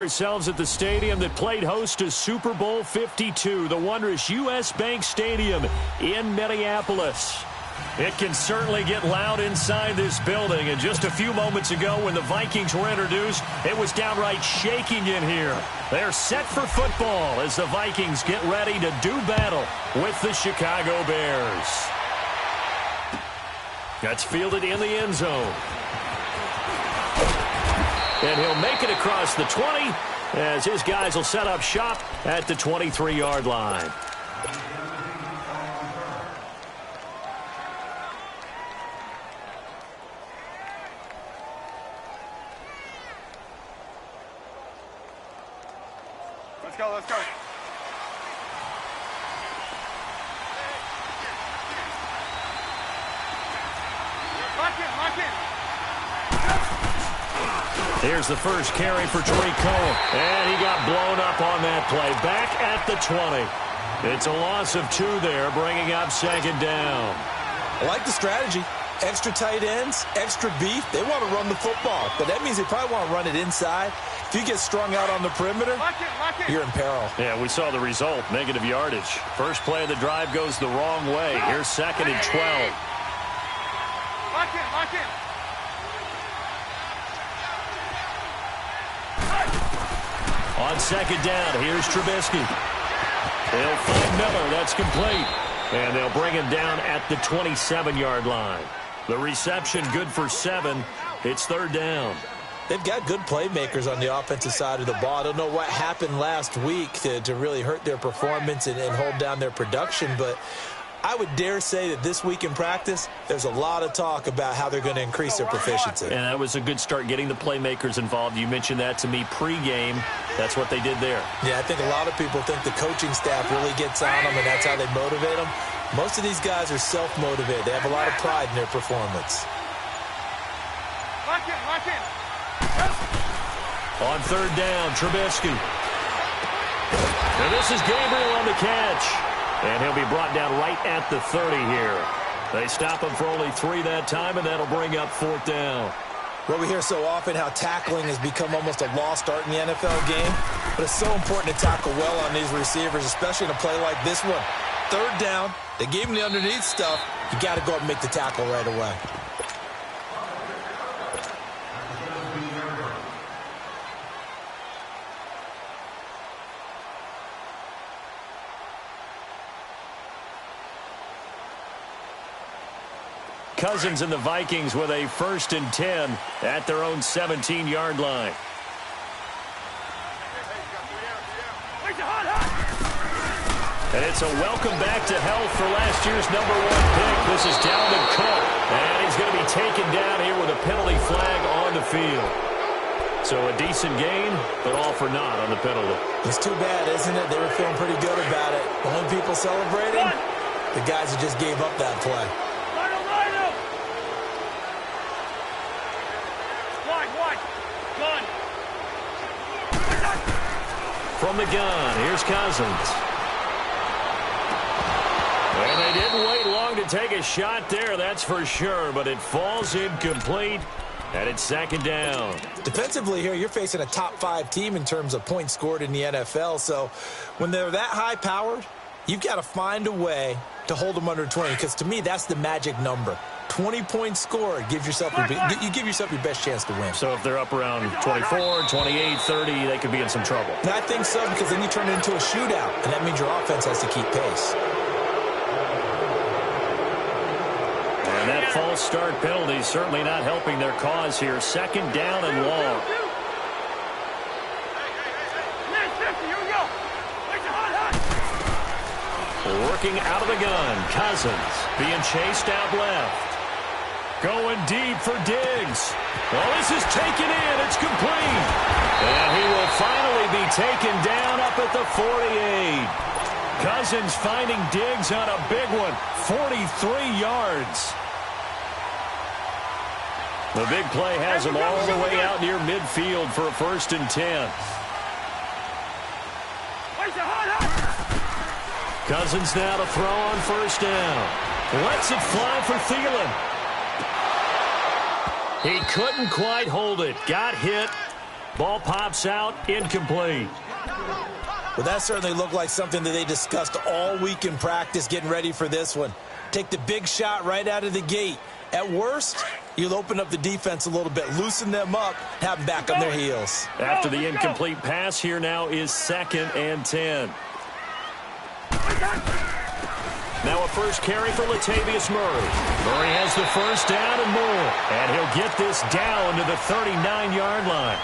Ourselves at the stadium that played host to Super Bowl 52, the wondrous U.S. Bank Stadium in Minneapolis. It can certainly get loud inside this building, and just a few moments ago when the Vikings were introduced, it was downright shaking in here. They're set for football as the Vikings get ready to do battle with the Chicago Bears. That's fielded in the end zone. And he'll make it across the 20 as his guys will set up shop at the 23-yard line. Let's go, let's go. Lock in. Here's the first carry for Tariq Cohen. And he got blown up on that play. Back at the 20. It's a loss of 2 there, bringing up second down. I like the strategy. Extra tight ends, extra beef. They want to run the football, but that means they probably want to run it inside. If you get strung out on the perimeter, you're in peril. Yeah, we saw the result, negative yardage. First play of the drive goes the wrong way. Here's second and 12. Lock in. On second down, here's Trubisky. They'll find Miller. That's complete. And they'll bring him down at the 27-yard line. The reception good for 7. It's third down. They've got good playmakers on the offensive side of the ball. I don't know what happened last week to really hurt their performance and hold down their production, but I would dare say that this week in practice, there's a lot of talk about how they're going to increase their proficiency. And that was a good start getting the playmakers involved. You mentioned that to me pregame. That's what they did there. Yeah, I think a lot of people think the coaching staff really gets on them, and that's how they motivate them. Most of these guys are self-motivated. They have a lot of pride in their performance. Lock in. On third down, Trubisky. And this is Gabriel on the catch. And he'll be brought down right at the 30 here. They stop him for only 3 that time, and that'll bring up fourth down. Well, we hear so often how tackling has become almost a lost art in the NFL game, but it's so important to tackle well on these receivers, especially in a play like this one. Third down, they gave him the underneath stuff. You got to go up and make the tackle right away. Cousins and the Vikings with a 1st and 10 at their own 17-yard line. And it's a welcome back to health for last year's #1 pick. This is Dalvin Cook. And he's going to be taken down here with a penalty flag on the field. So a decent gain, but all for naught on the penalty. It's too bad, isn't it? They were feeling pretty good about it. The only people celebrating, the guys that just gave up that play. From the gun, here's Cousins. And they didn't wait long to take a shot there, that's for sure, but it falls incomplete, and it's second down. Defensively here, you're facing a top 5 team in terms of points scored in the NFL, so when they're that high-powered, you've got to find a way to hold them under 20, because to me, that's the magic number. 20 points scored, you give yourself your best chance to win. So if they're up around 24, 28, 30, they could be in some trouble. And I think so, because then you turn it into a shootout, and that means your offense has to keep pace. And that false start penalty certainly not helping their cause here. Second down and long. Working out of the gun, Cousins being chased out left. Going deep for Diggs. Well, this is taken in. It's complete. And he will finally be taken down up at the 48. Cousins finding Diggs on a big one. 43 yards. The big play has him all the way out near midfield for a 1st and 10. Cousins now to throw on 1st down. Lets it fly for Thielen. He couldn't quite hold it. Got hit. Ball pops out, incomplete. Well, that certainly looked like something that they discussed all week in practice getting ready for this one. Take the big shot right out of the gate. At worst, you'll open up the defense a little bit, loosen them up, have them back on their heels. After the incomplete pass, here now is 2nd and 10. Now a first carry for Latavius Murray. Murray has the first down and more. And he'll get this down to the 39-yard line.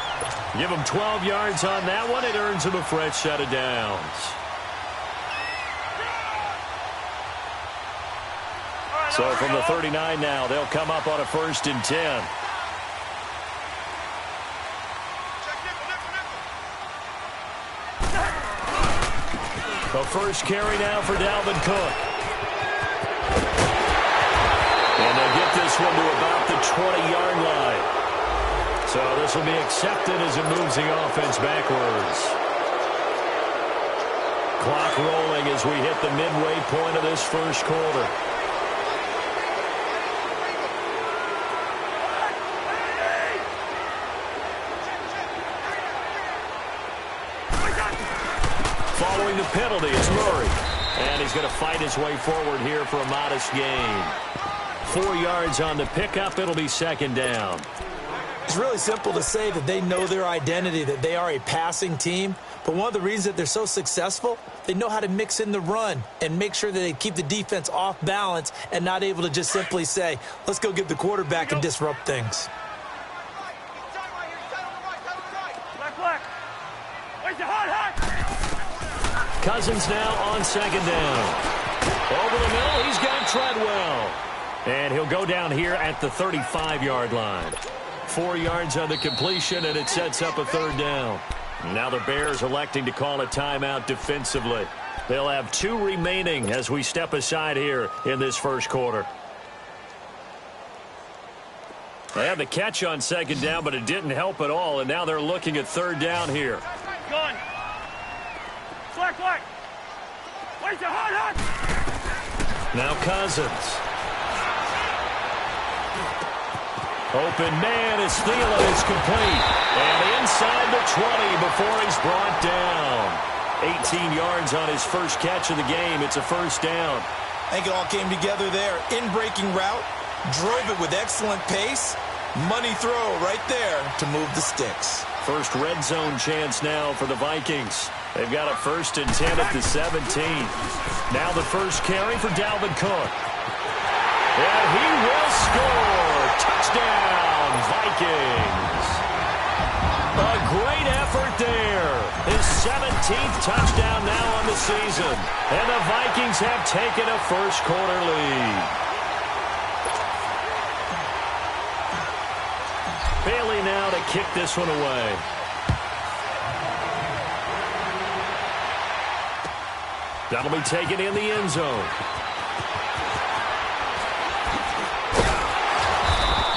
Give him 12 yards on that one. It earns him a fresh set of downs. So from the 39 now, they'll come up on a 1st and 10. The first carry now for Dalvin Cook. And they'll get this one to about the 20-yard line. So this will be accepted as it moves the offense backwards. Clock rolling as we hit the midway point of this first quarter. Following the penalty is Murray. And he's going to fight his way forward here for a modest gain. 4 yards on the pickup. It'll be 2nd down. It's really simple to say that they know their identity, that they are a passing team. But one of the reasons that they're so successful, they know how to mix in the run and make sure that they keep the defense off balance and not able to just simply say, let's go get the quarterback and disrupt things. Cousins now on 2nd down. Over the middle, he's got Treadwell. And he'll go down here at the 35-yard line. 4 yards on the completion, and it sets up a 3rd down. Now the Bears electing to call a timeout defensively. They'll have 2 remaining as we step aside here in this first quarter. They had the catch on 2nd down, but it didn't help at all, and now they're looking at 3rd down here. Gun. Slack. Wait, hot. Now Cousins. Open man is Thielen. It's complete. And inside the 20 before he's brought down. 18 yards on his first catch of the game. It's a 1st down. I think it all came together there. In-breaking route. Drove it with excellent pace. Money throw right there to move the sticks. First red zone chance now for the Vikings. They've got a 1st and 10 at the 17. Now the first carry for Dalvin Cook. And he will score. Touchdown, Vikings. A great effort there. His 17th touchdown now on the season. And the Vikings have taken a first quarter lead. Bailey now to kick this one away. That'll be taken in the end zone.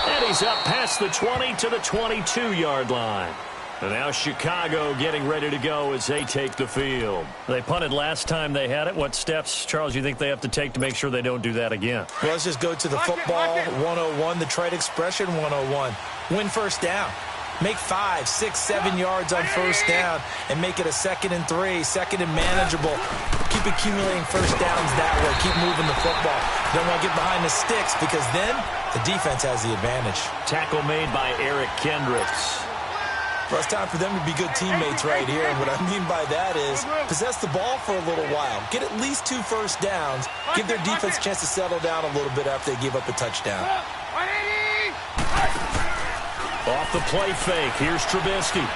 And he's up past the 20 to the 22-yard line. And now Chicago getting ready to go as they take the field. They punted last time they had it. What steps, Charles, you think they have to take to make sure they don't do that again? Well, let's just go to the football 101, the trade expression 101. Win 1st down. Make 5, 6, 7 yards on 1st down and make it a 2nd and 3, 2nd and manageable. Keep accumulating 1st downs that way. Keep moving the football. Don't want to get behind the sticks because then the defense has the advantage. Tackle made by Eric Kendricks. Well, it's time for them to be good teammates right here. And what I mean by that is possess the ball for a little while. Get at least 2 first downs. Give their defense a chance to settle down a little bit after they give up a touchdown. Off the play fake. Here's Trubisky.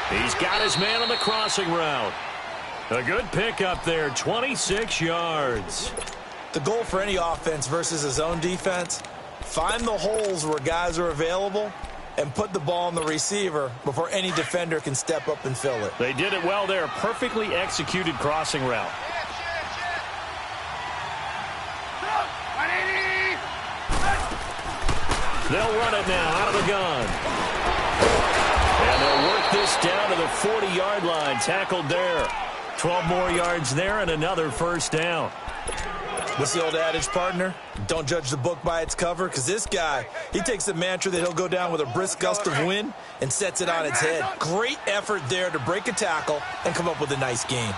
He's got his man on the crossing route. A good pickup there, 26 yards. The goal for any offense versus his own defense, find the holes where guys are available and put the ball on the receiver before any defender can step up and fill it. They did it well there. Perfectly executed crossing route. They'll run it now out of the gun. And they'll work this down to the 40-yard line. Tackled there. 12 more yards there and another 1st down. What's the old adage, partner? Don't judge the book by its cover, because this guy, he takes the mantra that he'll go down with a brisk gust of wind and sets it on its head. Great effort there to break a tackle and come up with a nice gain.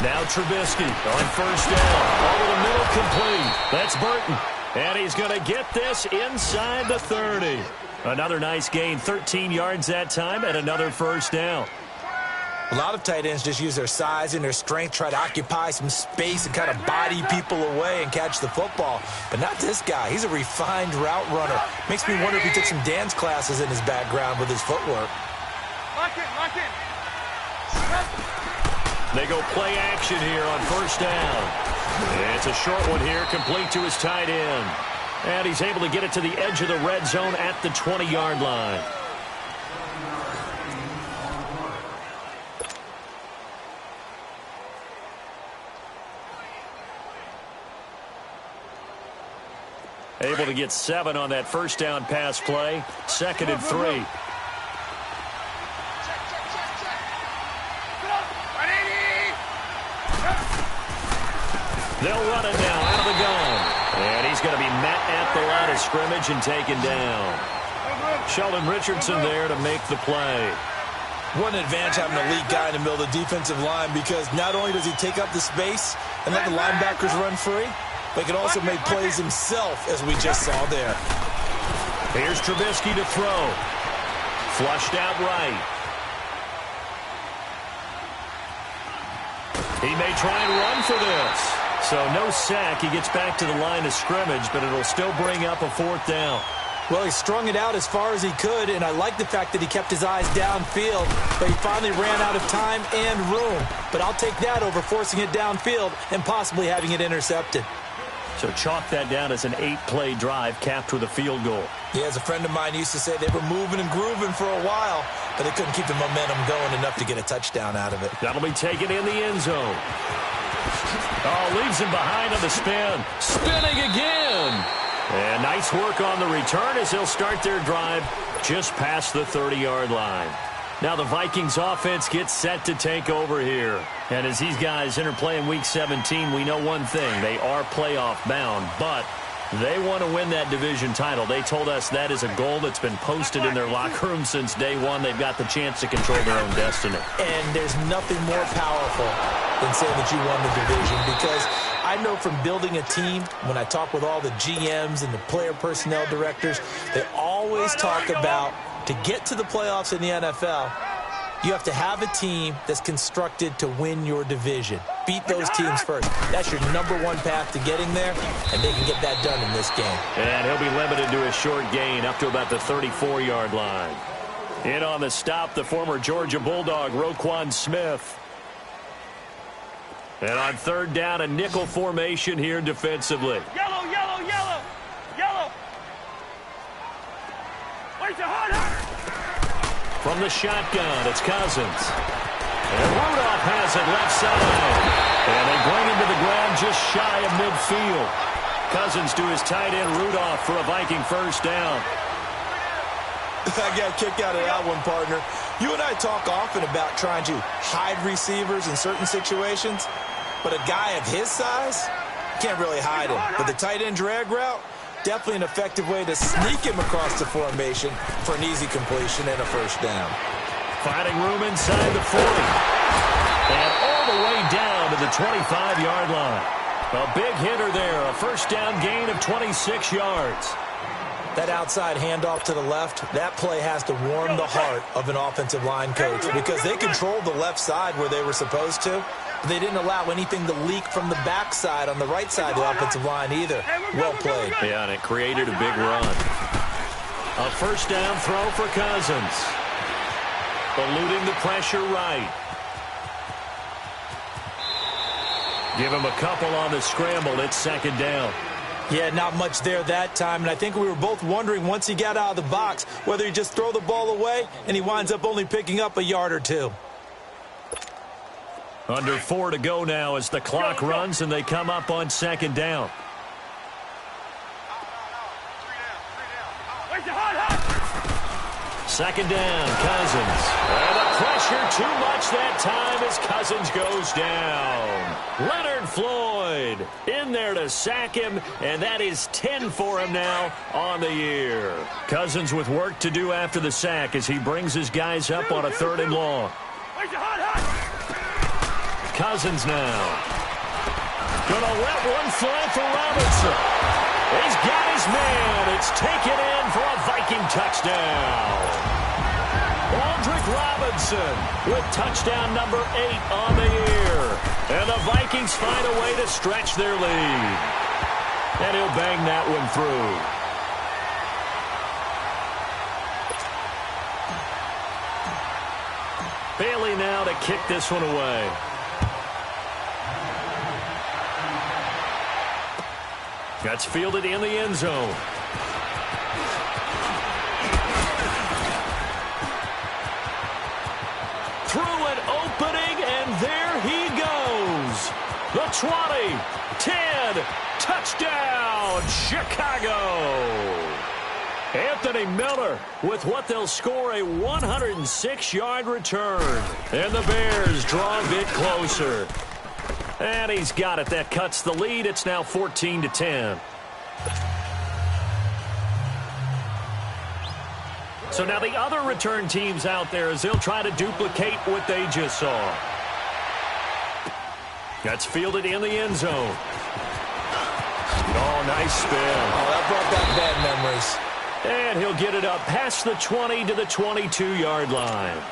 Now Trubisky on first down. Over the middle, complete. That's Burton. And he's going to get this inside the 30. Another nice gain, 13 yards that time, and another first down. A lot of tight ends just use their size and their strength, try to occupy some space and kind of body people away and catch the football. But not this guy. He's a refined route runner. Makes me wonder if he took some dance classes in his background with his footwork. Lock in. They go play action here on first down. It's a short one here, complete to his tight end. And he's able to get it to the edge of the red zone at the 20-yard line. Able to get 7 on that first down pass play. 2nd and 3. They'll run it now out of the gun. And he's going to be met at the line of scrimmage and taken down. Sheldon Richardson there to make the play. What an advantage having a lead guy in the middle of the defensive line, because not only does he take up the space and let the linebackers run free, but he can also make plays himself, as we just saw there. Here's Trubisky to throw. Flushed out right. He may try and run for this. So no sack. He gets back to the line of scrimmage, but it'll still bring up a 4th down. Well, he strung it out as far as he could, and I like the fact that he kept his eyes downfield, but he finally ran out of time and room. But I'll take that over forcing it downfield and possibly having it intercepted. So chalk that down as an 8-play drive capped with a field goal. Yeah, as a friend of mine used to say, they were moving and grooving for a while, but they couldn't keep the momentum going enough to get a touchdown out of it. That'll be taken in the end zone. Oh, leaves him behind on the spin. Spinning again. And nice work on the return as they'll start their drive just past the 30-yard line. Now the Vikings offense gets set to take over here. And as these guys interplay in Week 17, we know one thing. They are playoff bound, but they want to win that division title. They told us that is a goal that's been posted in their locker room since day one. They've got the chance to control their own destiny. And there's nothing more powerful than saying that you won the division, because I know from building a team, when I talk with all the GMs and the player personnel directors, they always talk about, to get to the playoffs in the NFL, you have to have a team that's constructed to win your division. Beat those teams first. That's your #1 path to getting there, and they can get that done in this game. And he'll be limited to a short gain up to about the 34-yard line. In on the stop, the former Georgia Bulldog, Roquan Smith. And on 3rd down, a nickel formation here defensively. Yellow. Wait your hard. From the shotgun, it's Cousins. And Rudolph has it left side. And they bring him to the ground just shy of midfield. Cousins to his tight end, Rudolph, for a Viking first down. I got a kick out of that one, partner. You and I talk often about trying to hide receivers in certain situations, but a guy of his size, can't really hide him. But the tight end drag route, definitely an effective way to sneak him across the formation for an easy completion and a first down. Finding room inside the 40. And all the way down to the 25-yard line. A big hitter there, a first down gain of 26 yards. That outside handoff to the left, that play has to warm the heart of an offensive line coach, because they controlled the left side where they were supposed to. They didn't allow anything to leak from the backside on the right side of the offensive line either. Well played. Yeah, and it created a big run. A first down throw for Cousins. Eluding the pressure right. Give him a couple on the scramble. It's 2nd down. Yeah, not much there that time, and I think we were both wondering once he got out of the box whether he just throw the ball away, and he winds up only picking up a yard or two. Under 4 to go now as the clock runs and they come up on 2nd down. second down, Cousins. And the pressure too much that time as Cousins goes down. Leonard Floyd in there to sack him, and that is 10 for him now on the year. Cousins with work to do after the sack as he brings his guys up on a 3rd and long. Cousins now. Gonna let one fly for Robinson. He's got his man. It's taken in for a Viking touchdown. Aldrick Robinson with touchdown number 8 on the year. And the Vikings find a way to stretch their lead. And he'll bang that one through. Bailey now to kick this one away. That's fielded in the end zone. Through an opening, and there he goes. The 20, 10, touchdown, Chicago. Anthony Miller with what they'll score a 106-yard return. And the Bears draw a bit closer. And he's got it. That cuts the lead. It's now 14-10. So now the other return teams out there as they'll try to duplicate what they just saw. That's fielded in the end zone. Oh, nice spin. Oh, that brought back bad memories. And he'll get it up past the 20 to the 22-yard line.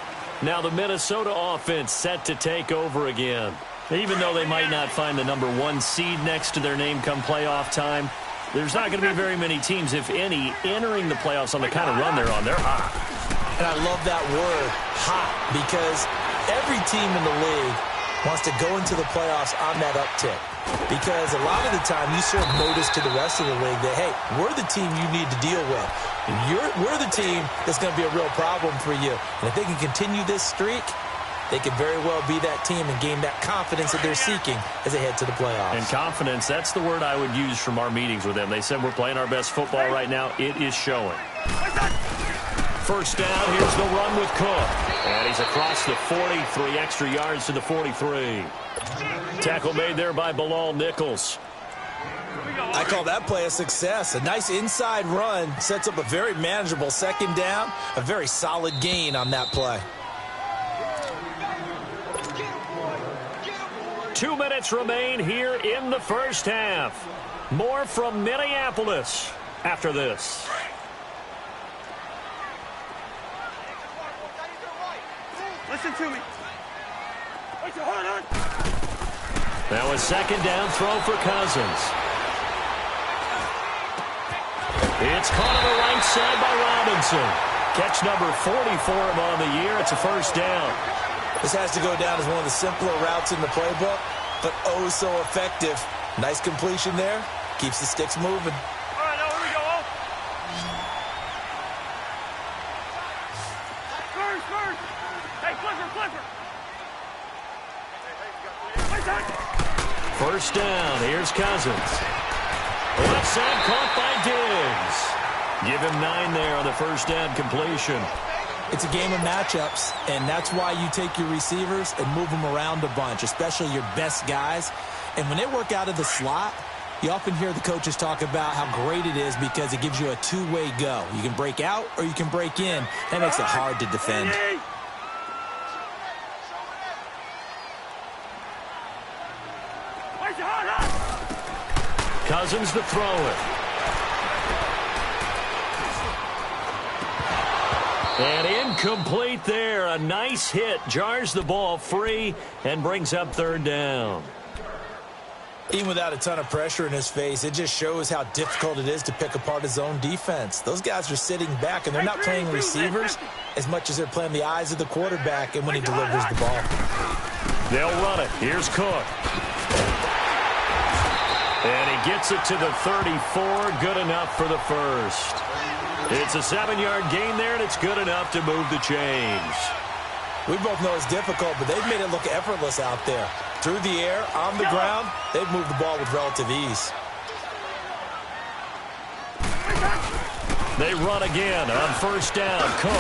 Now the Minnesota offense set to take over again. Even though they might not find the number 1 seed next to their name come playoff time, there's not going to be very many teams, if any, entering the playoffs on the kind of run they're on. They're hot. And I love that word, hot, because every team in the league wants to go into the playoffs on that uptick. Because a lot of the time you serve notice to the rest of the league that, hey, we're the team you need to deal with. And we're the team that's going to be a real problem for you. And if they can continue this streak, they could very well be that team and gain that confidence that they're seeking as they head to the playoffs. And confidence, that's the word I would use from our meetings with them. They said we're playing our best football right now. It is showing. First down, here's the run with Cook. And he's across the 40, 3 extra yards to the 43. Tackle made there by Bilal Nichols. I call that play a success. A nice inside run sets up a very manageable second down. A very solid gain on that play. 2 minutes remain here in the first half. More from Minneapolis after this. Listen to me. Now a second down throw for Cousins. It's caught on the right side by Robinson. Catch number 40 for him on the year. It's a first down. This has to go down as one of the simpler routes in the playbook, but oh so effective. Nice completion there. Keeps the sticks moving. All right, now here we go. First. Hey, Clifford. First down. Here's Cousins. Left side caught by Diggs. Give him 9 there on the first down completion. It's a game of matchups, and that's why you take your receivers and move them around a bunch, especially your best guys. And when they work out of the slot, you often hear the coaches talk about how great it is because it gives you a two-way go. You can break out or you can break in. That makes it hard to defend. Cousins to throw it. And incomplete there. A nice hit. Jars the ball free and brings up third down. Even without a ton of pressure in his face, it just shows how difficult it is to pick apart his own defense. Those guys are sitting back, and they're not playing receivers as much as they're playing the eyes of the quarterback and when he delivers the ball. They'll run it. Here's Cook. And he gets it to the 34. Good enough for the first. It's a 7-yard gain there, and it's good enough to move the chains. We both know it's difficult, but they've made it look effortless out there. Through the air, on the ground, they've moved the ball with relative ease. They run again on first down. Cook.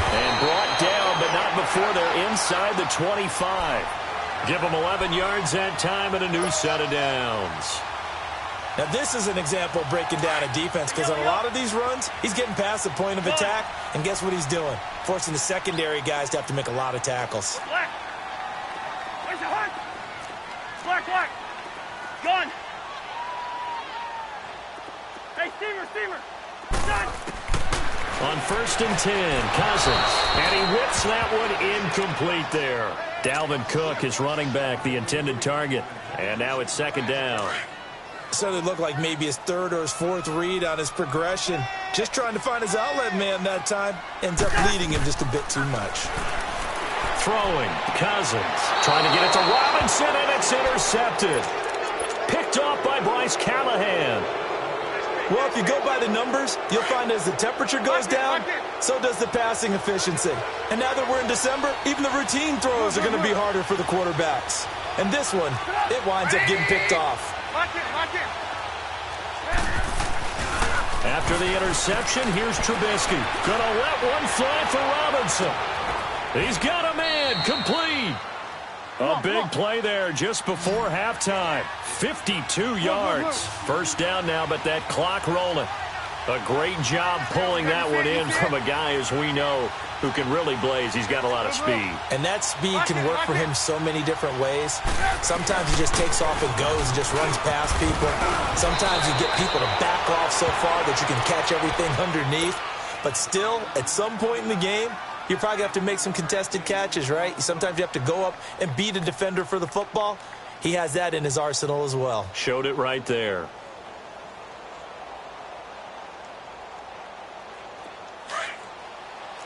And brought down, but not before they're inside the 25. Give them 11 yards that time and a new set of downs. Now, this is an example of breaking down a defense because on a lot of these runs, he's getting past the point of attack, and guess what he's doing? Forcing the secondary guys to have to make a lot of tackles. Black. Where's the hunt? Black, black. Gun. Hey, steamer. Done. On first and 10, Cousins. And he whips that one incomplete there. Dalvin Cook is running back, the intended target. And now it's second down. So it looked like maybe his third or his fourth read on his progression. Just trying to find his outlet man that time. Ends up leading him just a bit too much. Throwing, Cousins. Trying to get it to Robinson, and it's intercepted. Picked off by Bryce Callahan. Well, if you go by the numbers, you'll find as the temperature goes down, so does the passing efficiency. And now that we're in December, even the routine throws are going to be harder for the quarterbacks. And this one, it winds up getting picked off. After the interception, here's Trubisky. Gonna let one fly for Robinson. He's got a man, complete. A big play there just before halftime. 52 yards. First down now, but that clock rolling. A great job pulling that one in from a guy, as we know, who can really blaze. He's got a lot of speed. And that speed can work for him so many different ways. Sometimes he just takes off and goes and just runs past people. Sometimes you get people to back off so far that you can catch everything underneath. But still, at some point in the game, you probably have to make some contested catches, right? Sometimes you have to go up and beat a defender for the football. He has that in his arsenal as well. Showed it right there.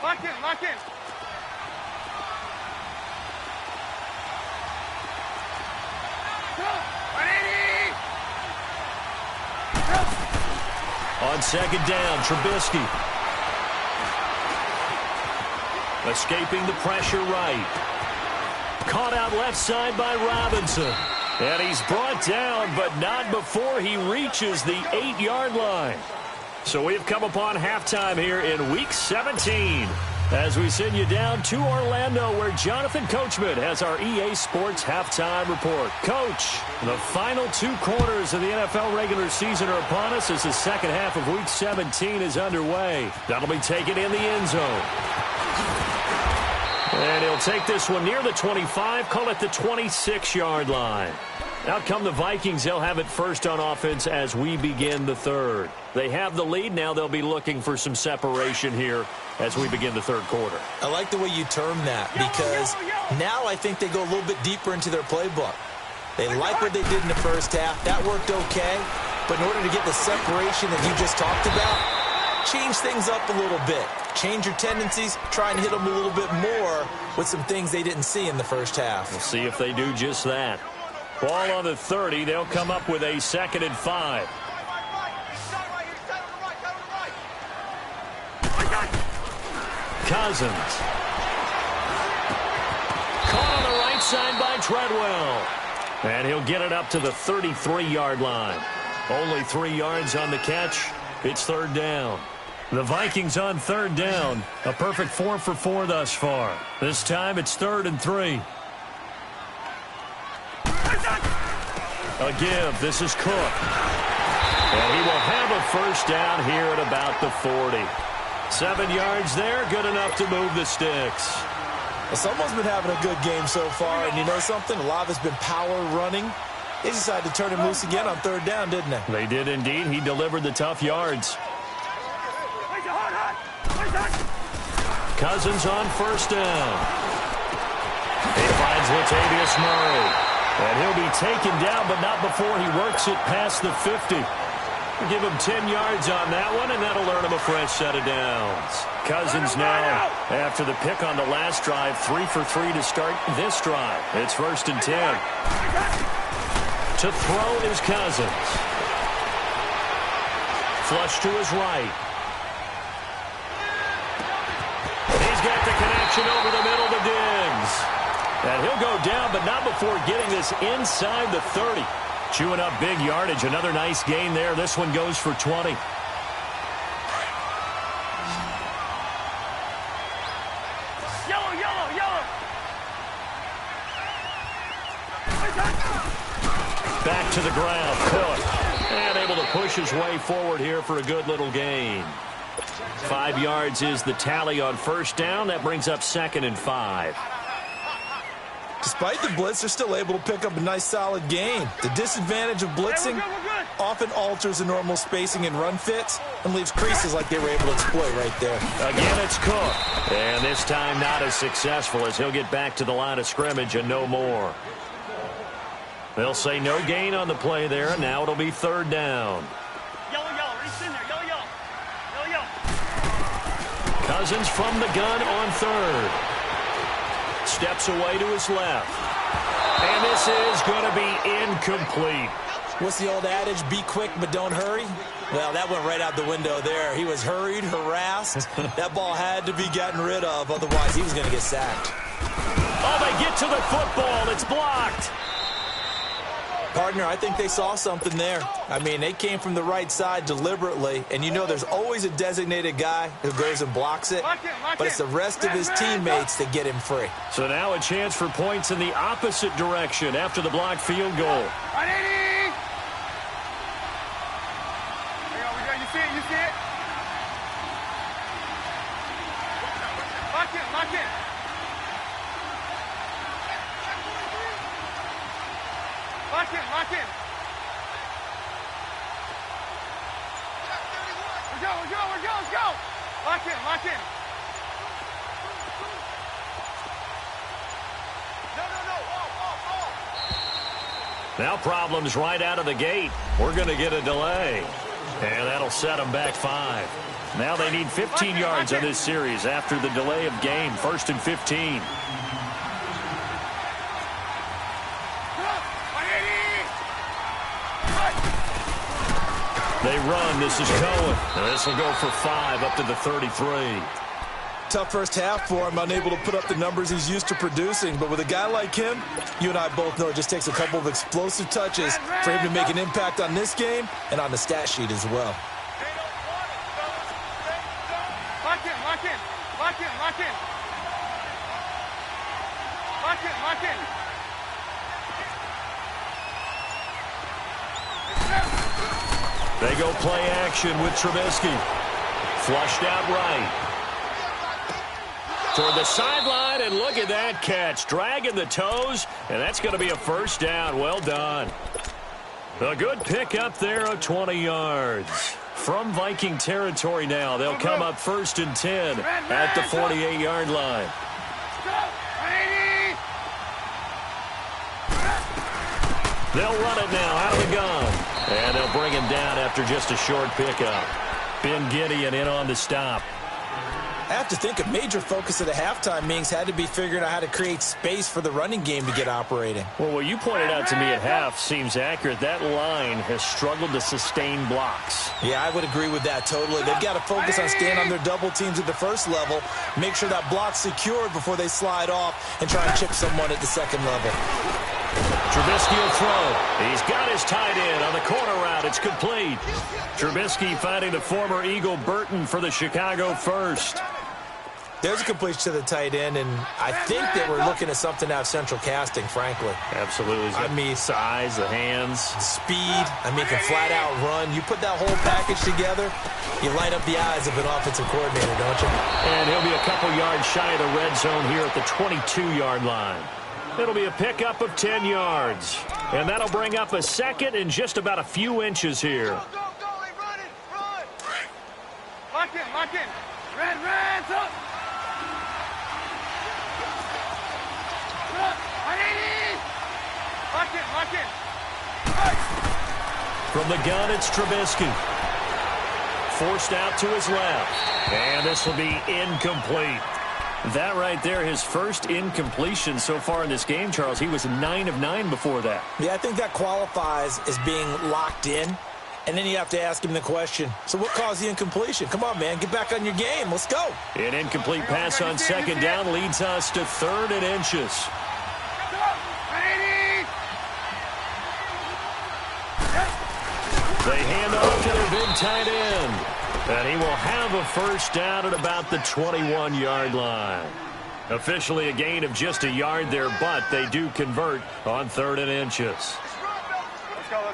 Lock in. On second down, Trubisky. Escaping the pressure right. Caught out left side by Robinson. And he's brought down, but not before he reaches the 8-yard line. So we've come upon halftime here in Week 17 as we send you down to Orlando, where Jonathan Coachman has our EA Sports Halftime Report. Coach, the final 2 quarters of the NFL regular season are upon us as the second half of Week 17 is underway. That'll be taken in the end zone. And he'll take this one near the 25, call it the 26-yard line. Out come the Vikings. They'll have it first on offense as we begin the third. They have the lead. Now they'll be looking for some separation here as we begin the third quarter. I like the way you term that because now I think they go a little bit deeper into their playbook. They like what they did in the first half. That worked okay. But in order to get the separation that you just talked about, change things up a little bit. Change your tendencies. Try and hit them a little bit more with some things they didn't see in the first half. We'll see if they do just that. Ball on the 30. They'll come up with a 2nd and 5. Cousins. Caught on the right side by Treadwell. And he'll get it up to the 33-yard line. Only 3 yards on the catch. It's third down. The Vikings on third down. A perfect 4 for 4 thus far. This time it's 3rd and 3. A give. This is Cook. And he will have a first down here at about the 40. 7 yards there. Good enough to move the sticks. Well, someone's been having a good game so far. And you know something? A lot of it's been power running. They decided to turn him loose again on third down, didn't they? They did indeed. He delivered the tough yards. Cousins on first down. He finds Latavius Murray. And he'll be taken down, but not before he works it past the 50. We'll give him 10 yards on that one, and that'll earn him a fresh set of downs. Cousins now, after the pick on the last drive, 3 for 3 to start this drive. It's 1st and 10. To throw is Cousins. Flush to his right. He's got the connection over the middle to Diggs. And he'll go down, but not before getting this inside the 30. Chewing up big yardage. Another nice gain there. This one goes for 20. to the ground. Cook. And able to push his way forward here for a good little gain. 5 yards is the tally on first down. That brings up 2nd and 5. Despite the blitz, they're still able to pick up a nice, solid gain. The disadvantage of blitzing often alters the normal spacing and run fits and leaves creases like they were able to exploit right there. Again, it's Cook. And this time not as successful as he'll get back to the line of scrimmage and no more. They'll say no gain on the play there. Now it'll be 3rd down. Yellow, yellow. Reach in there. Yellow, yellow. Yellow, yellow. Cousins from the gun on 3rd. Steps away to his left. And this is going to be incomplete. What's the old adage? Be quick, but don't hurry. Well, that went right out the window there. He was hurried, harassed. That ball had to be gotten rid of. Otherwise, he was going to get sacked. Oh, they get to the football. It's blocked. Partner, I think they saw something there. I mean, they came from the right side deliberately, and you know there's always a designated guy who goes and blocks it, but it's the rest of his teammates that get him free. So now a chance for points in the opposite direction after the blocked field goal. There you go, we go. You see it, you see it? Lock in, lock in. Lock in, lock in. We're go, let's go. Lock in, lock in. No. Now problems right out of the gate. We're going to get a delay. And that'll set them back 5. Now they need 15 yards on this series after the delay of game. 1st and 15. They run. This is Cohen. And this will go for 5 up to the 33. Tough first half for him, unable to put up the numbers he's used to producing. But with a guy like him, you and I both know it just takes a couple of explosive touches for him to make an impact on this game and on the stat sheet as well. Lock in, lock in, lock in, lock in. Lock in, lock in. They go play action with Trubisky. Flushed out right. Toward the sideline, and look at that catch. Dragging the toes, and that's going to be a 1st down. Well done. A good pick up there of 20 yards. From Viking territory now, they'll come up 1st and 10 at the 48-yard line. They'll run it now out of the gun. And they'll bring him down after just a short pickup. Ben Gideon in on the stop. I have to think a major focus of the halftime meetings had to be figuring out how to create space for the running game to get operating. Well, what you pointed out to me at half seems accurate. That line has struggled to sustain blocks. Yeah, I would agree with that totally. They've got to focus on staying on their double teams at the first level, make sure that block's secured before they slide off and try and chip someone at the second level. Trubisky will throw. He's got his tight end on the corner route. It's complete. Trubisky finding the former Eagle Burton for the Chicago first. There's a completion to the tight end, and I think that we're looking at something out of central casting, frankly. Absolutely. I mean, size, the hands. Speed. I mean, can flat out run. You put that whole package together, you light up the eyes of an offensive coordinator, don't you? And he'll be a couple yards shy of the red zone here at the 22-yard line. It'll be a pickup of 10 yards. And that'll bring up a 2nd and just about a few inches here. Go, run it, run. Lock in. Red, up. Lock in. From the gun, it's Trubisky. Forced out to his left. And this will be incomplete. That right there, his first incompletion so far in this game, Charles. He was 9 of 9 before that. Yeah, I think that qualifies as being locked in. And then you have to ask him the question, so what caused the incompletion? Come on, man, get back on your game. Let's go. An incomplete pass on 2nd down leads us to 3rd and inches. They hand off to their big tight end. And he will have a 1st down at about the 21-yard line. Officially a gain of just a yard there, but they do convert on 3rd and inches. Let's go.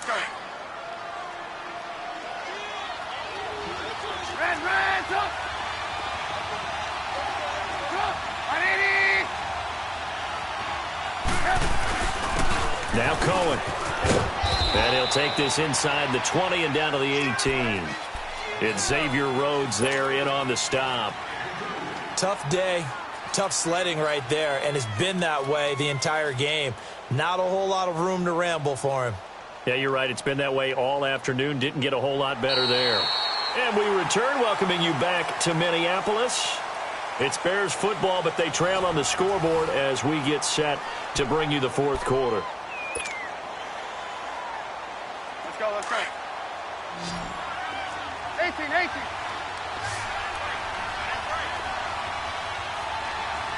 Now Cohen. And he'll take this inside the 20 and down to the 18. It's Xavier Rhodes there in on the stop. Tough day, tough sledding right there, and it's been that way the entire game. Not a whole lot of room to ramble for him. Yeah, you're right. It's been that way all afternoon. Didn't get a whole lot better there. And we return, welcoming you back to Minneapolis. It's Bears football, but they trail on the scoreboard as we get set to bring you the fourth quarter. Let's go, let's go. 18.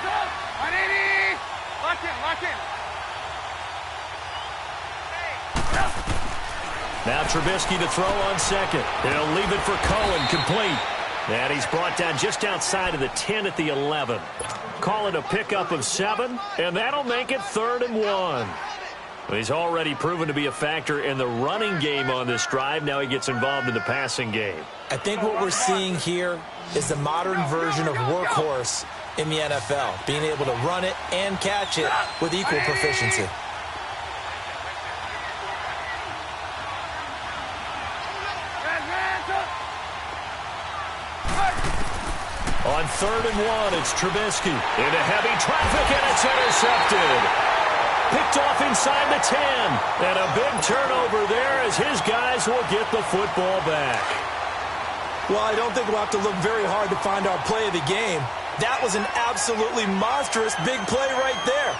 Go! 180! Lock in. Now Trubisky to throw on second. He'll leave it for Cohen, complete. And he's brought down just outside of the 10 at the 11. Call it a pickup of 7, and that'll make it 3rd and 1. He's already proven to be a factor in the running game on this drive. Now he gets involved in the passing game. I think what we're seeing here is the modern version of workhorse in the NFL, being able to run it and catch it with equal proficiency. On 3rd and 1, it's Trubisky into heavy traffic, and it's intercepted. Picked off inside the 10. And a big turnover there as his guys will get the football back. Well, I don't think we'll have to look very hard to find our play of the game. That was an absolutely monstrous big play right there.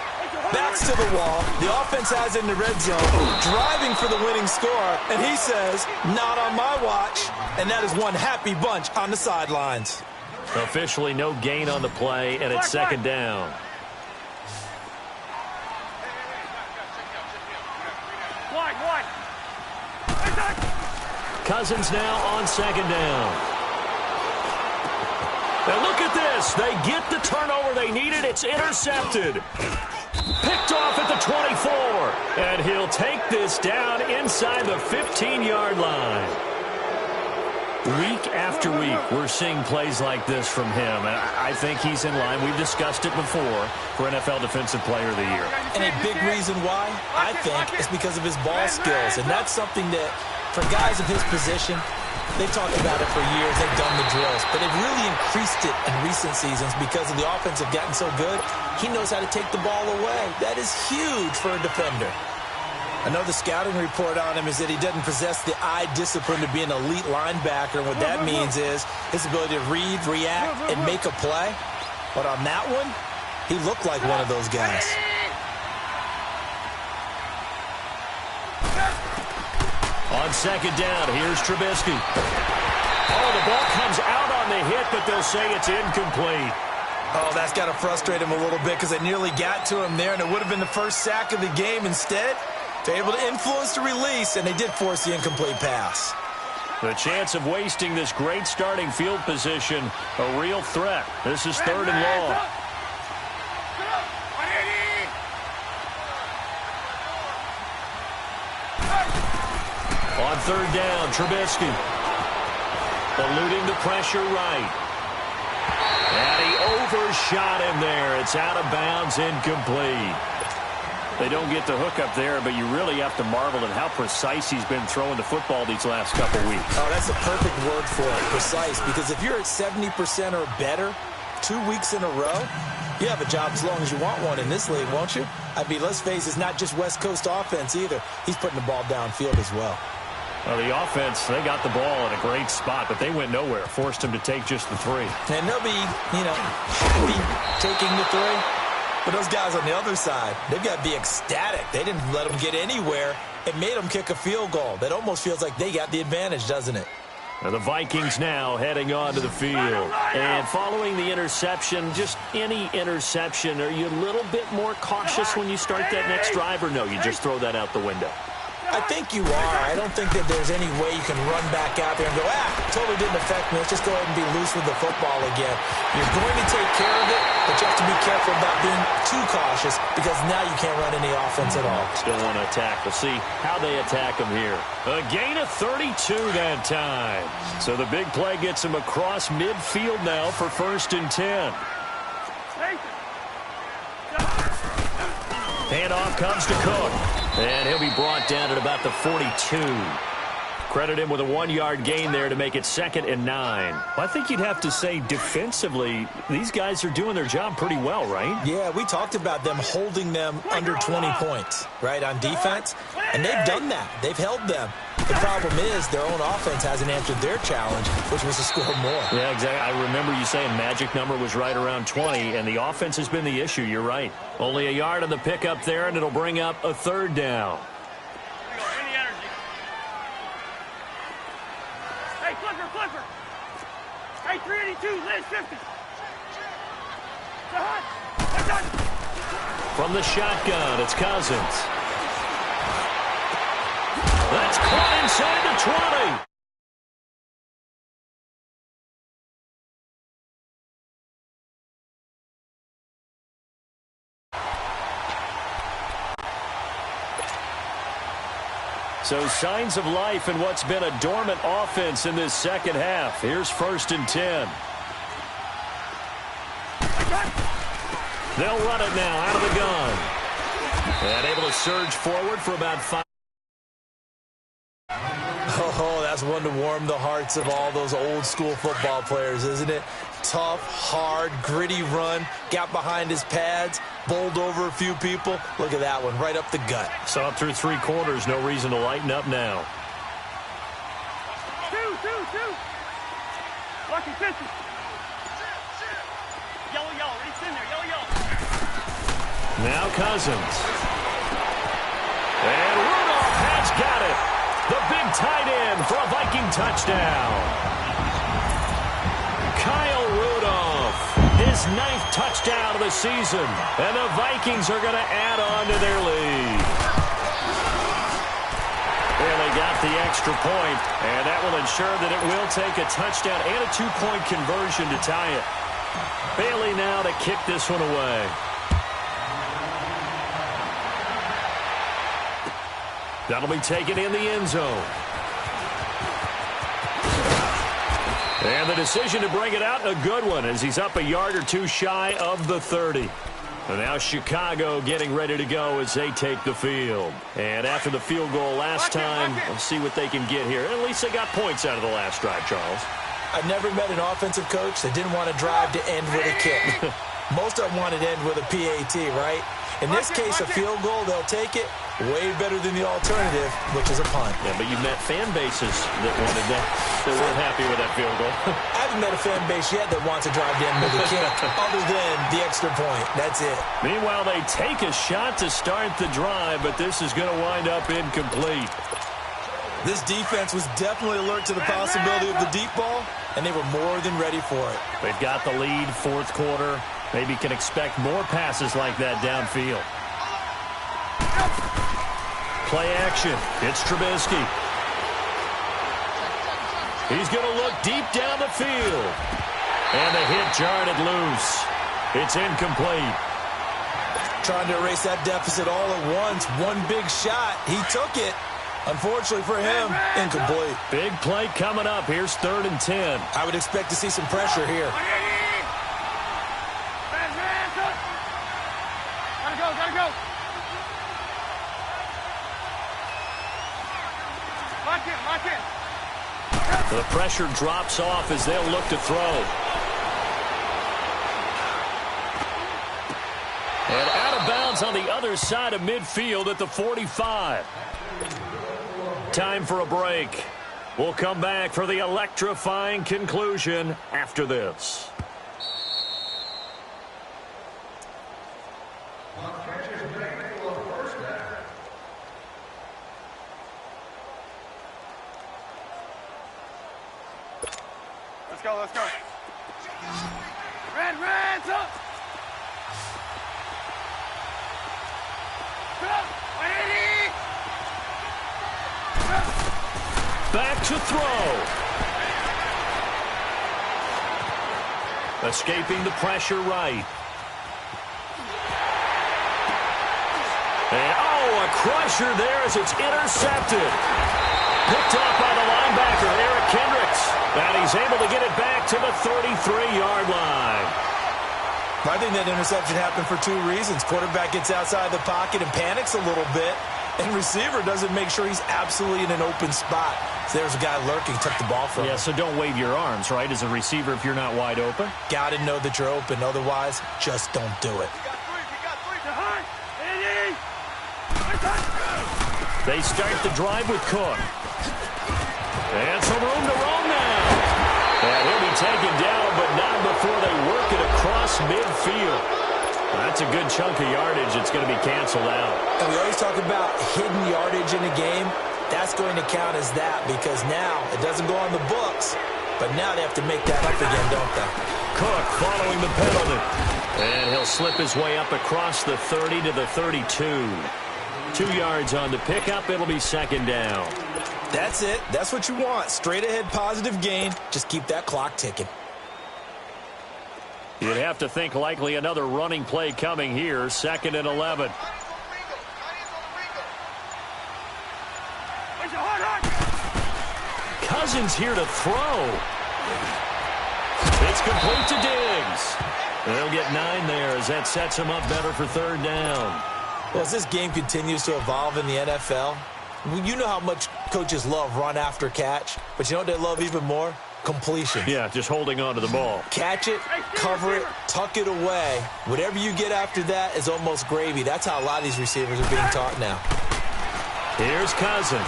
Backs to the wall. The offense has it in the red zone, driving for the winning score. And he says, not on my watch. And that is one happy bunch on the sidelines. Officially no gain on the play, and it's 2nd down. Wide. Cousins now on 2nd down. And look at this. They get the turnover they needed. It's intercepted. Picked off at the 24. And he'll take this down inside the 15-yard line. Week after week, we're seeing plays like this from him. And I think he's in line. We've discussed it before for NFL Defensive Player of the Year. And a big reason why, I think, is because of his ball skills. And that's something that, for guys of his position, they've talked about it for years. They've done the drills. But they've really increased it in recent seasons because of the offense have gotten so good. He knows how to take the ball away. That is huge for a defender. Another scouting report on him is that he doesn't possess the eye discipline to be an elite linebacker. And what that means is his ability to read, react, and make a play. But on that one, he looked like one of those guys. On 2nd down, here's Trubisky. Oh, the ball comes out on the hit, but they'll say it's incomplete. Oh, that's got to frustrate him a little bit because they nearly got to him there, and it would have been the first sack of the game. Instead, they're able to influence the release, and they did force the incomplete pass. The chance of wasting this great starting field position, a real threat. This is 3rd and long. On 3rd down, Trubisky. Eluding the pressure right. And he overshot him there. It's out of bounds, incomplete. They don't get the hook up there, but you really have to marvel at how precise he's been throwing the football these last couple weeks. Oh, that's a perfect word for it, precise, because if you're at 70% or better 2 weeks in a row, you have a job as long as you want one in this league, won't you? I mean, let's face it, it's not just West Coast offense either. He's putting the ball downfield as well. Well, the offense, they got the ball in a great spot, but they went nowhere. Forced him to take just the 3. And they'll be, happy taking the 3. But those guys on the other side, they've got to be ecstatic. They didn't let them get anywhere. It made them kick a field goal. That almost feels like they got the advantage, doesn't it? The Vikings now heading onto the field. And following the interception, just any interception, are you a little bit more cautious when you start that next drive, or no, you just throw that out the window? I think you are. I don't think that there's any way you can run back out there and go, totally didn't affect me. Let's just go ahead and be loose with the football again. You're going to take care of it, but you have to be careful about being too cautious because now you can't run any offense at all. Still want to attack. We'll see how they attack them here. A gain of 32 that time. So the big play gets him across midfield now for 1st and 10. Handoff comes to Cook. And he'll be brought down at about the 42. Credit him with a 1-yard gain there to make it 2nd and 9. Well, I think you'd have to say defensively, these guys are doing their job pretty well, right? Yeah, we talked about them holding them under 20 points, right, on defense. And they've done that. They've held them. The problem is their own offense hasn't answered their challenge, which was to score more. Yeah, exactly. I remember you saying magic number was right around 20, and the offense has been the issue. You're right. Only a yard on the pickup there, and it'll bring up a 3rd down. Hey, Clipper. Hey, 382, Liz 50. From the shotgun, it's Cousins. That's caught inside the 20. So signs of life in what's been a dormant offense in this second half. Here's 1st and 10. They'll run it now out of the gun. And able to surge forward for about 5. Oh, that's one to warm the hearts of all those old school football players, isn't it? Tough, hard, gritty run, got behind his pads, bowled over a few people. Look at that one, right up the gut. So up through 3 quarters, no reason to lighten up now. Two. Lucky 50. Yellow. It's in there. Yellow. Now Cousins. And Rudolph has got it. The big tight end for a Viking touchdown. Kyle Rudolph, his 9th touchdown of the season. And the Vikings are going to add on to their lead. And they got the extra point, and that will ensure that it will take a touchdown and a 2-point conversion to tie it. Bailey now to kick this one away. That'll be taken in the end zone. And the decision to bring it out, a good one, as he's up a yard or 2 shy of the 30. And now Chicago getting ready to go as they take the field. And after the field goal last time, we'll see what they can get here. At least they got points out of the last drive, Charles. I've never met an offensive coach that didn't want to drive to end with a kick. Most of them wanted to end with a PAT, right? In this case, a field goal, they'll take it. Way better than the alternative, which is a punt. Yeah, but you've met fan bases that wanted that, that weren't happy with that field goal. I haven't met a fan base yet that wants to drive down with a kick, other than the extra point. That's it. Meanwhile, they take a shot to start the drive, but this is going to wind up incomplete. This defense was definitely alert to the possibility of the deep ball, and they were more than ready for it. They've got the lead, 4th quarter. Maybe can expect more passes like that downfield. Play action. It's Trubisky. He's going to look deep down the field. And the hit jarred it loose. It's incomplete. Trying to erase that deficit all at once. One big shot. He took it. Unfortunately for him, incomplete. Big play coming up. Here's 3rd and 10. I would expect to see some pressure here. Gotta go. Lock in. The pressure drops off as they'll look to throw. And out of bounds on the other side of midfield at the 45. Time for a break. We'll come back for the electrifying conclusion after this. Let's go. Reds up. to throw. Escaping the pressure right. And, a crusher there as it's intercepted. Picked off by the linebacker, Eric Kendricks. And he's able to get it back to the 33-yard line. I think that interception happened for two reasons. Quarterback gets outside the pocket and panics a little bit, and receiver doesn't make sure he's absolutely in an open spot. So there's a guy lurking, took the ball from him. Yeah, so don't wave your arms, right, as a receiver if you're not wide open? Got to know that you're open. Otherwise, just don't do it. They start the drive with Cook. And some room to roam now. And he'll be taken down, but not before they work it across midfield. That's a good chunk of yardage. It's going to be canceled out. And we always talk about hidden yardage in a game. That's going to count as that because now it doesn't go on the books, but now they have to make that up again, don't they? Cook following the penalty. And he'll slip his way up across the 30 to the 32. 2 yards on the pickup. It'll be second down. That's it. That's what you want. Straight ahead positive gain. Just keep that clock ticking. You'd have to think likely another running play coming here. 2nd and 11. Cousins here to throw. It's complete to Diggs. They'll get 9 there as that sets him up better for 3rd down. Well, as this game continues to evolve in the NFL, you know how much coaches love run after catch, but you know what they love even more? Completion. Yeah, just holding on to the ball. Catch it, cover it, tuck it away. Whatever you get after that is almost gravy. That's how a lot of these receivers are being taught now. Here's Cousins.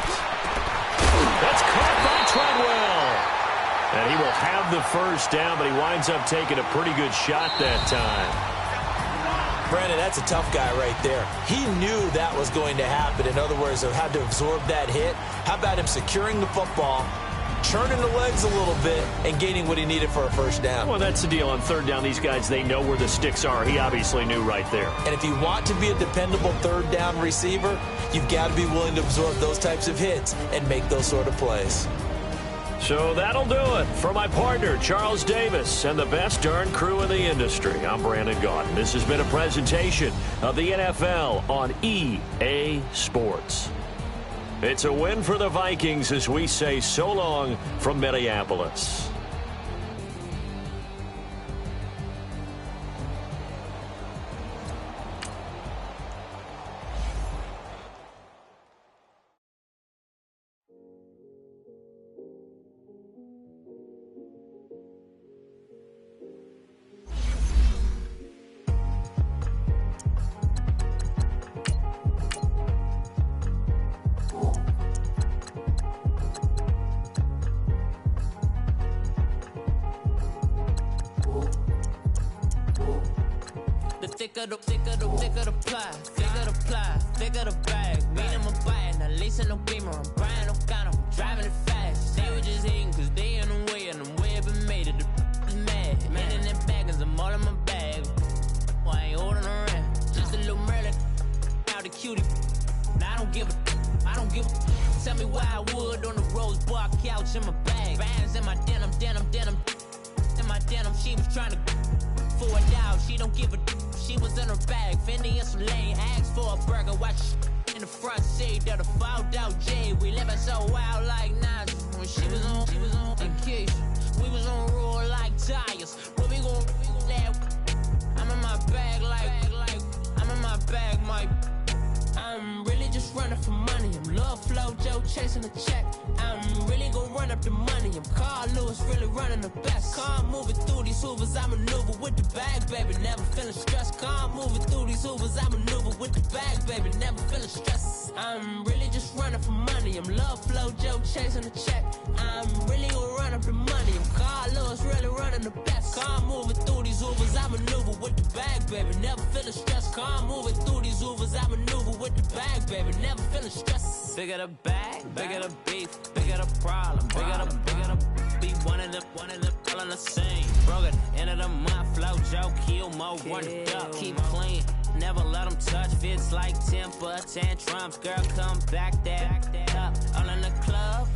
That's caught by Treadwell. And he will have the first down, but he winds up taking a pretty good shot that time. Brandon, that's a tough guy right there. He knew that was going to happen. In other words, he had to absorb that hit. How about him securing the football, churning the legs a little bit, and gaining what he needed for a first down? Well, that's the deal. On 3rd down, these guys, they know where the sticks are. He obviously knew right there. And if you want to be a dependable 3rd down receiver, you've got to be willing to absorb those types of hits and make those sort of plays. So that'll do it. For my partner, Charles Davis, and the best darn crew in the industry, I'm Brandon Gaudin. This has been a presentation of the NFL on EA Sports. It's a win for the Vikings as we say so long from Minneapolis. Thicker the bag. Mean I'm a buyer, now listen no beamer. I'm Brian O'Connor, I'm driving it fast. They were just hating cause they in the way, and I'm way up and made it. The is mad. Man in them baggins, I'm all in my bag. Well, I ain't holding around. Just a little Merlin, out the cutie. Now I don't give a. Tell me why I would on the rose bar couch in my bag. Bands in my denim. In my denim, she was trying to for a doubt. She don't give a. She was in her bag, Fendi and some lane. Asked for a burger, watch in the front seat of the fouled out J. We living so wild like Nas. When she was on vacation, we was on roll like tires. What we gon' let? I'm in my bag like I'm in my bag, Mike. I'm really just running for money. I'm Love Flow Joe chasing a check. I'm really gon' run up the money. I'm Carl Lewis, really running the best. Calm moving through these hoovers, I maneuver with the bag, baby. Never feeling stressed. Calm moving through these hoovers, I maneuver with the bag, baby. Never feeling stressed. I'm really just running for money. I'm Love Flow Joe chasing a check. I'm really gon' run up the money. I'm Carl Lewis, really running the best. Calm moving through these hoovers, I maneuver with the bag, baby. Never feeling stressed. Calm moving through these hoovers, I maneuver with the bag, baby. Never feeling stressed. Bigger the bag, bigger the beef, bigger the problem, bigger the be one of them, all in the same. Broke it, end of the month, flow, Joe, kill, mo, run it up, keep clean. Never let them touch, fits like temper tantrums. Girl, come back that up, all in the club,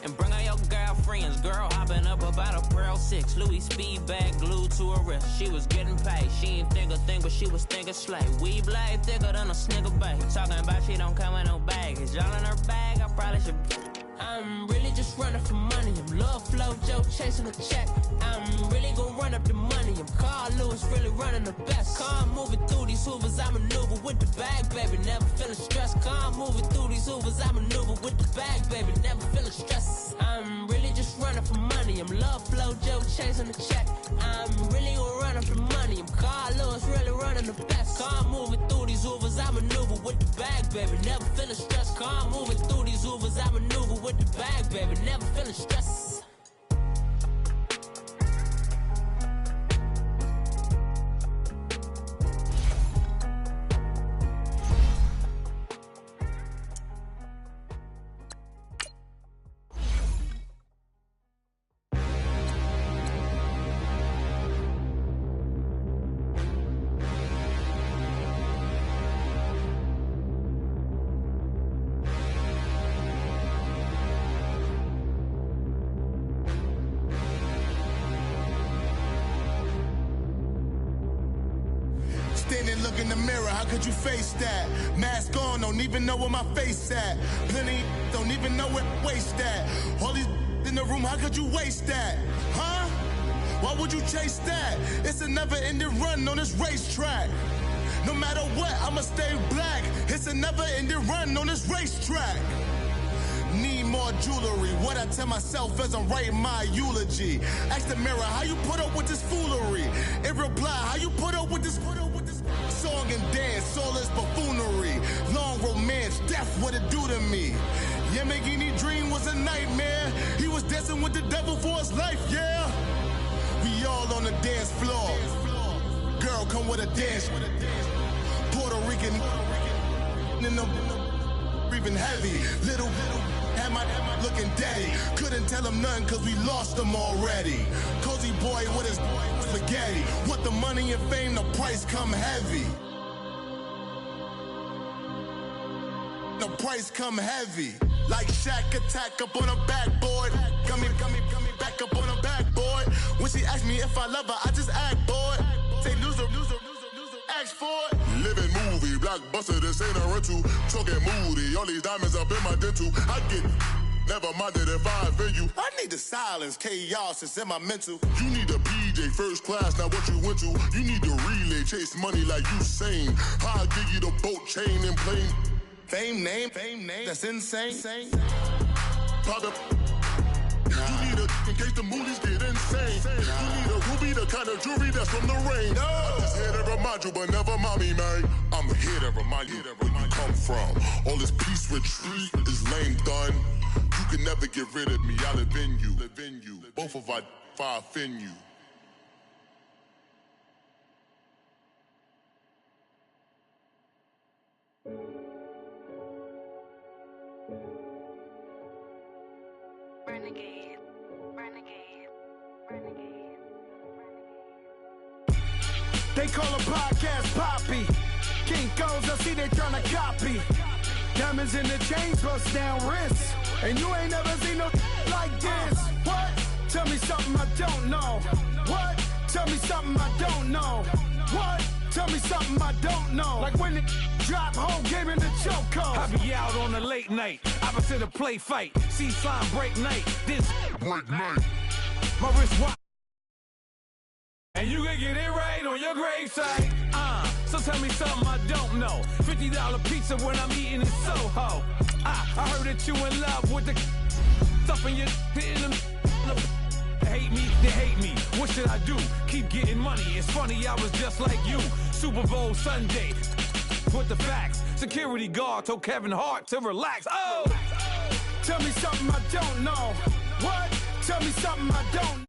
And bring all your girlfriends. Girl hopping up about a Pearl 6. Louis speed bag glued to her wrist. She was getting paid. She ain't think a thing, but she was thinking slay. We blade thicker than a snigger bag. Talking about she don't come with no baggage. Y'all in her bag, I probably should. I'm really just running for money. I'm love flow, Joe chasing a check. I'm really gonna run up the money. I'm Carl Lewis, really running the best. Car moving through these hoovers, I maneuver with the bag, baby. Never feeling stressed. Car moving through these hoovers, I maneuver with the bag, baby. Never feeling stressed. I'm really just running for money. I'm love flow, Joe chasing the check. I'm really gonna run up the money. I'm Carl Lewis, really running the best. Car moving through these hoovers, I maneuver with the bag, baby. Never feeling stressed. Car moving through these hoovers, I maneuver with the bag, baby. Never feeling stressed. Standing, look in the mirror, how could you face that? Mask on, don't even know where my face at. Plenty, don't even know where waist at. All these in the room, how could you waste that? Huh? Why would you chase that? It's a never-ending run on this racetrack. No matter what, I'ma stay black. It's a never-ending run on this racetrack. Need more jewelry. What I tell myself as I'm writing my eulogy. Ask the mirror, how you put up with this foolery? It reply, how you put up with this song and dance, all this buffoonery. Long romance, death, what it do to me? Yamagini dream was a nightmare. He was dancing with the devil for his life, yeah. We all on the dance floor. Girl, come with a dance. Puerto Rican in the breathing heavy. Little had my looking daddy. Couldn't tell him nothing cause we lost him already. Cozy boy with his spaghetti. With the money and fame, the price come heavy. The price come heavy. Like Shaq attack up on a backboard. Got me back up on a backboard. When she asked me if I love her, I just act bored. Say loser, ask for it. Living movie, blockbuster, this ain't a rental. Talking moody, all these diamonds up in my dental. I get never minded if I offend you. I need the silence, chaos is in my mental. You need a PJ, first class, not what you went to. You need the relay, chase money like you sane. How I give you the boat chain and plane. Fame name, that's insane. Private. You need a in case the movies get insane. You need a ruby, the kind of jewelry that's from the rain. No. I'm just here to remind you, but never mommy, man. I'm here to remind you where you come from. All this peace retreat is lame done. You can never get rid of me. I live in you. Both of our fire offend you. Renegade. They call a podcast Poppy. Kinkos, I see they tryna copy. Diamonds in the chains, bust down wrists. And you ain't never seen no like this. What? Tell me something I don't know. What? Tell me something I don't know. What? Tell me something I don't know. Like when it drop, whole game in the chokehold. I be out on a late night, opposite a play fight. See slime break night, this break night. My wrist wide, and you can get it right on your gravesite. So tell me something I don't know. $50 pizza when I'm eating in Soho. I heard that you in love with the stuff in your hitting them. Hate me, they hate me. What should I do? Keep getting money. It's funny, I was just like you. Super Bowl Sunday. With the facts. Security guard told Kevin Hart to relax. Oh! Tell me something I don't know. What? Tell me something I don't know.